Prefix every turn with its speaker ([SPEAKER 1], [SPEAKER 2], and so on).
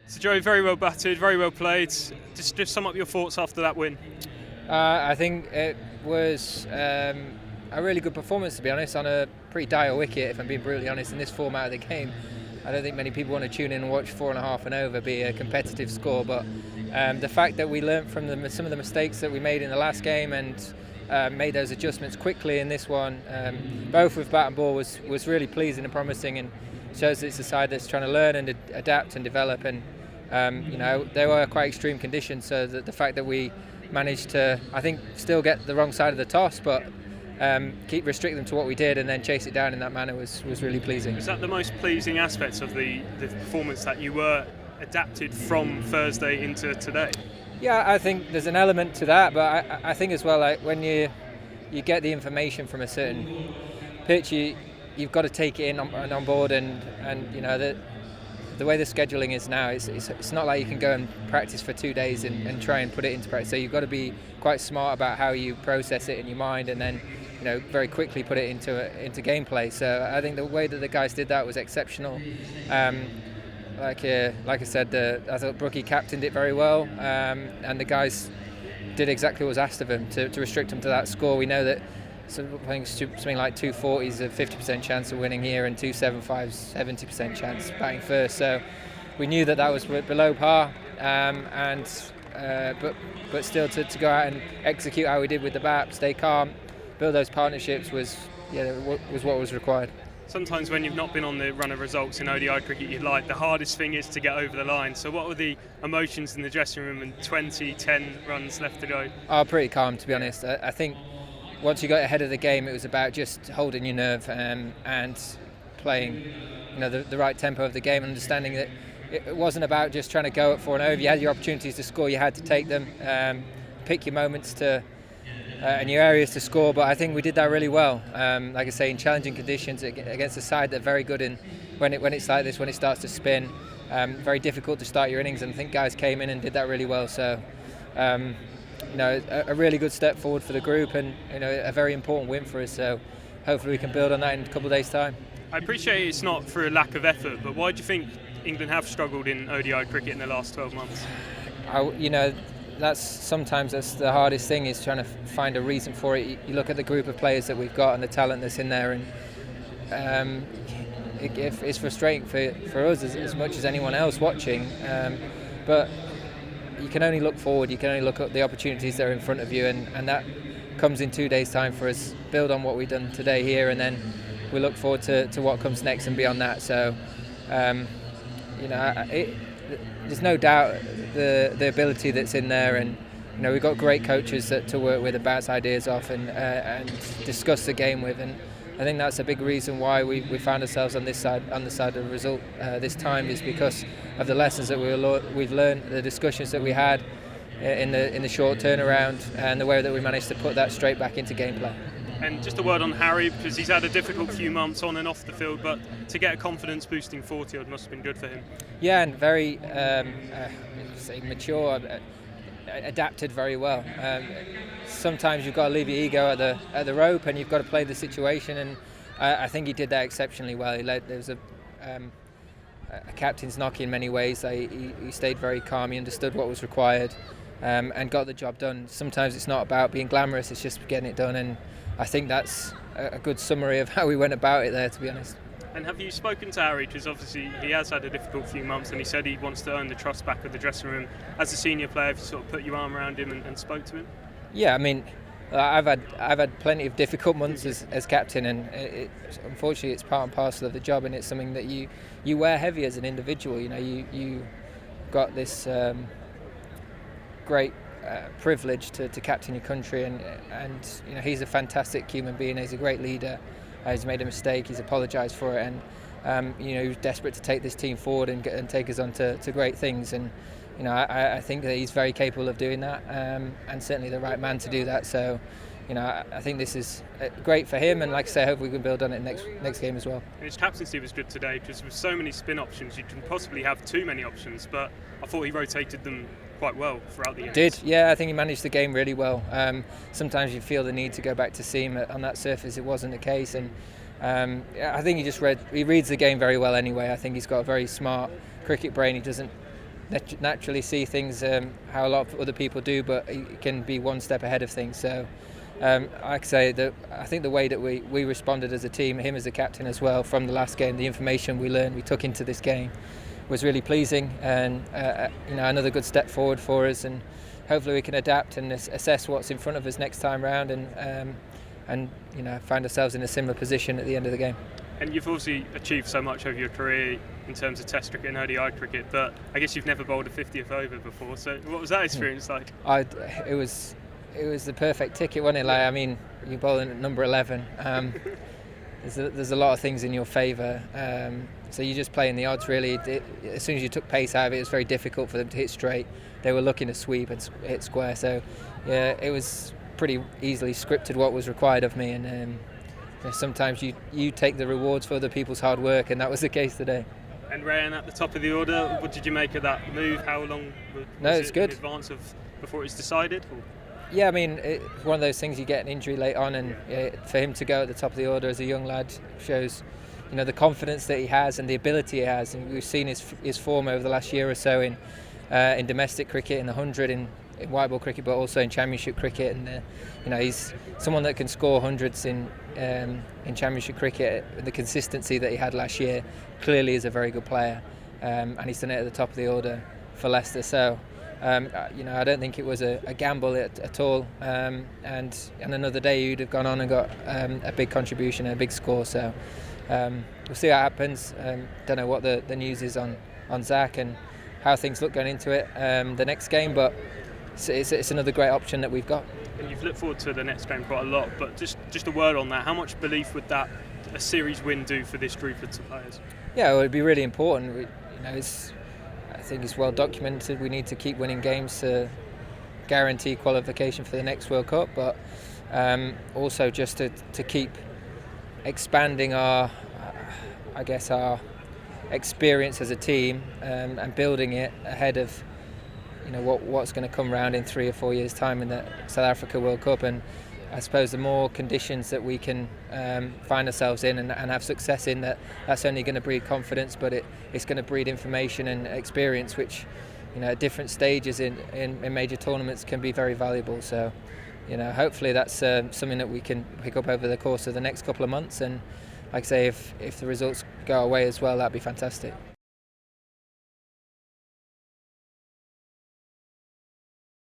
[SPEAKER 1] So Joe, very well batted, very well played. Just sum up your thoughts after that win.
[SPEAKER 2] I think it was a really good performance, to be honest, on a pretty dire wicket, if I'm being brutally honest, in this format of the game. I don't think many people want to tune in and watch 4.5 and over be a competitive score, but the fact that we learnt from some of the mistakes that we made in the last game and made those adjustments quickly in this one, both with bat and ball, was really pleasing and promising, and shows that it's a side that's trying to learn and adapt and develop. And they were quite extreme conditions, so that the fact that we managed to, I think, still get the wrong side of the toss, but keep restricting them to what we did and then chase it down in that manner was really pleasing.
[SPEAKER 1] Was that the most pleasing aspects of the performance, that you were adapted from Thursday into today?
[SPEAKER 2] Yeah, I think there's an element to that, but I think as well, like when you get the information from a certain pitch, you've got to take it in on board, and the way the scheduling is now, it's not like you can go and practice for 2 days and try and put it into practice. So you've got to be quite smart about how you process it in your mind, and then very quickly put it into gameplay. So I think the way that the guys did that was exceptional. Like I said, I thought Brookie captained it very well, and the guys did exactly what was asked of them to restrict them to that score. We know that something like 240s a 50% chance of winning here, and 275's 70% chance batting first. So we knew that was below par, but still to go out and execute how we did with the bat, stay calm, build those partnerships was what was required.
[SPEAKER 1] Sometimes when you've not been on the run of results in ODI cricket, you'd like the hardest thing is to get over the line. So what were the emotions in the dressing room and 10 runs left to go?
[SPEAKER 2] Oh, pretty calm, to be honest. I think once you got ahead of the game, it was about just holding your nerve and playing the right tempo of the game, and understanding that it wasn't about just trying to go at 4 and over. If you had your opportunities to score, you had to take them, pick your moments and your areas to score. But I think we did that really well. Like I say, in challenging conditions against a side that are very good in when it's like this, when it starts to spin, very difficult to start your innings, and I think guys came in and did that really well. So a really good step forward for the group, and a very important win for us. So hopefully we can build on that in a couple of days' time.
[SPEAKER 1] I appreciate it's not for a lack of effort, but why do you think England have struggled in ODI cricket in the last 12 months?
[SPEAKER 2] That's the hardest thing, is trying to find a reason for it. You look at the group of players that we've got and the talent that's in there, and it's frustrating for us as much as anyone else watching. But you can only look forward. You can only look at the opportunities that are in front of you, and that comes in 2 days' time for us. Build on what we've done today here, and then we look forward to what comes next and beyond that. So, there's no doubt the ability that's in there, and we've got great coaches to work with and bounce ideas off and discuss the game with, and I think that's a big reason why we found ourselves on the side of the result this time, is because of the lessons that we've learned, the discussions that we had in the short turnaround, and the way that we managed to put that straight back into gameplay.
[SPEAKER 1] And just a word on Harry, because he's had a difficult few months on and off the field, but to get a confidence boosting 40 odd must have been good for him.
[SPEAKER 2] Yeah, and very mature, adapted very well. Sometimes you've got to leave your ego at the rope, and you've got to play the situation, and I think he did that exceptionally well. There was a captain's knock in many ways. He stayed very calm, he understood what was required, and got the job done. Sometimes it's not about being glamorous, it's just getting it done, and I think that's a good summary of how we went about it there, to be honest.
[SPEAKER 1] And have you spoken to Harry? Because obviously he has had a difficult few months, and he said he wants to earn the trust back of the dressing room. As a senior player, have you sort of put your arm around him and spoke to him?
[SPEAKER 2] Yeah, I mean, I've had plenty of difficult months as captain, and unfortunately it's part and parcel of the job, and it's something that you wear heavy as an individual. You got this great privilege to captain your country, and he's a fantastic human being. He's a great leader. He's made a mistake, he's apologised for it, and he was desperate to take this team forward and take us on to great things, and I think that he's very capable of doing that, and certainly the right man to do that. So I think this is great for him, and like I say, hopefully we can build on it next game as well.
[SPEAKER 1] And his captaincy was good today, because with so many spin options you can possibly have too many options, but I thought he rotated them quite well throughout the innings.
[SPEAKER 2] I think he managed the game really well. Sometimes you feel the need to go back to seam on that surface. It wasn't the case, and I think he reads the game very well anyway. I think he's got a very smart cricket brain. He doesn't naturally see things how a lot of other people do, but he can be one step ahead of things. So I say that I think the way that we responded as a team, him as a captain as well, from the last game, the information we learned, we took into this game, was really pleasing, and another good step forward for us. And hopefully we can adapt and assess what's in front of us next time round, and find ourselves in a similar position at the end of the game.
[SPEAKER 1] And you've obviously achieved so much over your career in terms of Test cricket and ODI cricket, but I guess you've never bowled a 50th over before. So what was that experience like?
[SPEAKER 2] It was the perfect ticket, wasn't it? Like, I mean, you're bowling at number 11. There's a lot of things in your favour. So you just play in the odds, really. As soon as you took pace out of it, it was very difficult for them to hit straight. They were looking to sweep and hit square. So yeah, it was pretty easily scripted what was required of me, and sometimes you take the rewards for other people's hard work, and that was the case today.
[SPEAKER 1] And Rehan at the top of the order, what did you make of that move? How long was
[SPEAKER 2] it's good.
[SPEAKER 1] In advance of before it was decided? Or?
[SPEAKER 2] Yeah, I mean, it's one of those things, you get an injury late on, and for him to go at the top of the order as a young lad shows the confidence that he has and the ability he has. And we've seen his form over the last year or so in domestic cricket, in the 100, in white ball cricket, but also in championship cricket. And he's someone that can score hundreds in championship cricket. The consistency that he had last year clearly is a very good player, and he's done it at the top of the order for Leicester. So I don't think it was a gamble at all. And another day you'd have gone on and got a big contribution and a big score. So we'll see what happens. Don't know what the news is on Zach and how things look going into it, the next game, but it's another great option that we've got.
[SPEAKER 1] And you've looked forward to the next game quite a lot, but just a word on that. How much belief would a series win do for this group of players?
[SPEAKER 2] Yeah, well, it'd be really important. I think it's well documented. We need to keep winning games to guarantee qualification for the next World Cup, but also just to keep expanding our experience as a team, and building it ahead of what's going to come around in 3 or 4 years' time in the South Africa World Cup. And I suppose the more conditions that we can find ourselves in and have success in, that's only going to breed confidence, but it's going to breed information and experience, which at different stages in major tournaments can be very valuable. So hopefully that's something that we can pick up over the course of the next couple of months, and like I say, if the results go our way as well, that'd be fantastic.